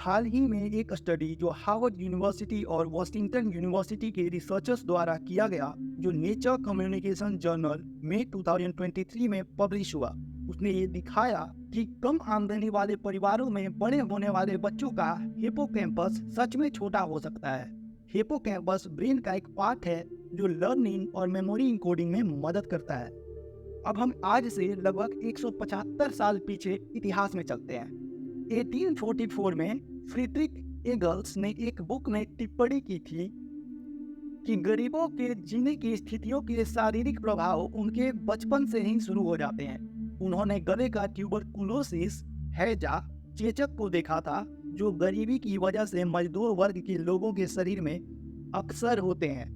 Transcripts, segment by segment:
हाल ही में एक स्टडी जो हार्वर्ड यूनिवर्सिटी और वॉशिंगटन यूनिवर्सिटी के रिसर्चर्स द्वारा किया गया, जो नेचर कम्युनिकेशन जर्नल में 2023 में पब्लिश हुआ, उसने ये दिखाया कि कम आमदनी वाले परिवारों में बड़े होने वाले बच्चों का हिपोकैम्पस सच में छोटा हो सकता है। हिपोकैम्पस ब्रेन का एक पार्ट है जो लर्निंग और मेमोरी इनकोडिंग में मदद करता है। अब हम आज से लगभग 175 साल पीछे इतिहास में चलते हैं। 1844 में फ्रीडरिक एंगल्स ने एक बुक में टिप्पणी की थी कि गरीबों के जीने की स्थितियों के शारीरिक प्रभाव उनके बचपन से ही शुरू हो जाते हैं। उन्होंने गले का ट्यूबरकुलोसिस, हैजा, चेचक को देखा था, जो गरीबी की वजह से मजदूर वर्ग के लोगों के शरीर में अक्सर होते हैं।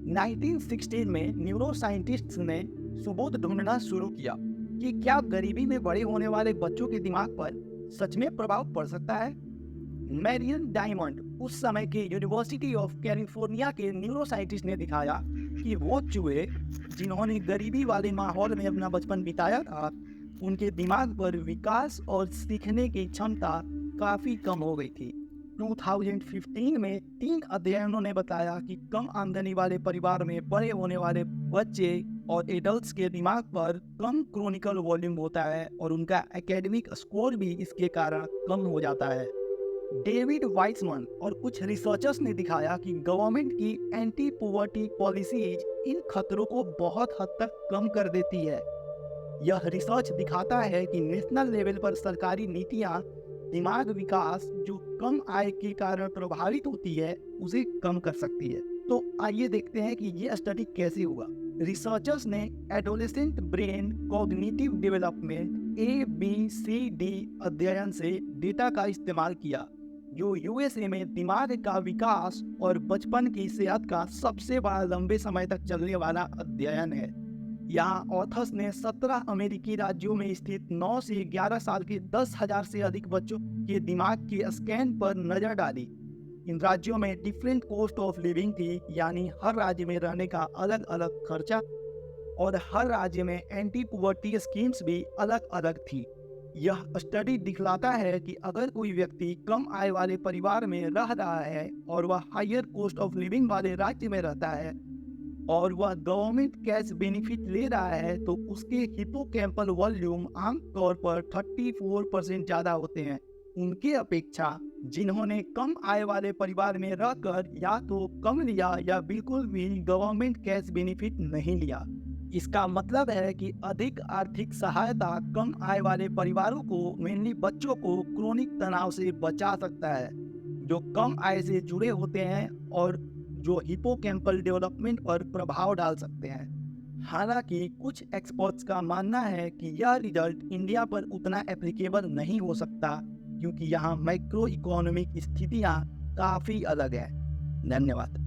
1916 में न्यूरोसाइंटिस्ट्स ने सबूत ढूंढना शुरू किया कि क्या गरीबी में बड़े होने वाले बच्चों के दिमाग पर सच में प्रभाव पड़ सकता है। मैरियन डायमंड, उस समय के यूनिवर्सिटी ऑफ कैलिफोर्निया के न्यूरोसाइंटिस्ट, ने दिखाया कि वो चूहे जिन्होंने गरीबी वाले माहौल में अपना बचपन बिताया था, उनके दिमाग पर विकास और सीखने की क्षमता काफी कम हो गई थी। 2015 में 3 अध्ययनों ने बताया कि कम आमदनी वाले परिवार में बड़े होने वाले बच्चे और एडल्ट्स के दिमाग पर कम क्रोनिकल वॉल्यूम होता है और उनका एकेडमिक स्कोर भी इसके कारण कम हो जाता है। डेविड वाइसमन और कुछ रिसर्चर्स ने दिखाया कि गवर्नमेंट की एंटी पॉवर्टी पॉलिसीज इन खतरों को बहुत हद तक कम कर देती है। यह रिसर्च दिखाता है कि नेशनल लेवल पर सरकारी नीतियां दिमाग विकास जो कम आय के कारण प्रभावित होती है उसे कम कर सकती है। तो आइए देखते हैं कि ये स्टडी कैसे हुआ। रिसर्चर्स ने adolescent brain cognitive development ABCD अध्ययन से डेटा का इस्तेमाल किया, जो यूएसए में दिमाग का विकास और बचपन की सेहत का सबसे बड़ा लंबे समय तक चलने वाला अध्ययन है। यहाँ ऑथर्स ने 17 अमेरिकी राज्यों में स्थित 9 से 11 साल के 10,000 से अधिक बच्चों के दिमाग के स्कैन पर नजर डाली। इन राज्यों में डिफरेंट कॉस्ट ऑफ लिविंग थी, यानी हर राज्य में रहने का अलग अलग खर्चा और हर राज्य में एंटी पॉवर्टी स्कीम्स भी अलग अलग थी। यह स्टडी दिखलाता है कि अगर कोई व्यक्ति कम आय वाले परिवार में रह रहा है और वह हायर कॉस्ट ऑफ लिविंग वाले राज्य में रहता है और वह गवर्नमेंट कैश बेनिफिट ले रहा है, तो उसके हिपोकैम्पल वॉल्यूम आमतौर पर 34% ज़्यादा होते हैं उनके अपेक्षा जिन्होंने कम आय वाले परिवार में रहकर या तो कम लिया या बिल्कुल भी गवर्नमेंट कैश बेनिफिट नहीं लिया। इसका मतलब है कि अधिक आर्थिक सहायता कम आय वाले परिवारों को, मेनली बच्चों को, क्रोनिक तनाव से बचा सकता है जो कम आय से जुड़े होते हैं और जो हिपोकैम्पल डेवलपमेंट पर प्रभाव डाल सकते हैं। हालांकि कुछ एक्सपर्ट्स का मानना है कि यह रिजल्ट इंडिया पर उतना एप्लीकेबल नहीं हो सकता, क्योंकि यहाँ मैक्रो इकोनॉमिक स्थितियाँ काफ़ी अलग हैं। धन्यवाद।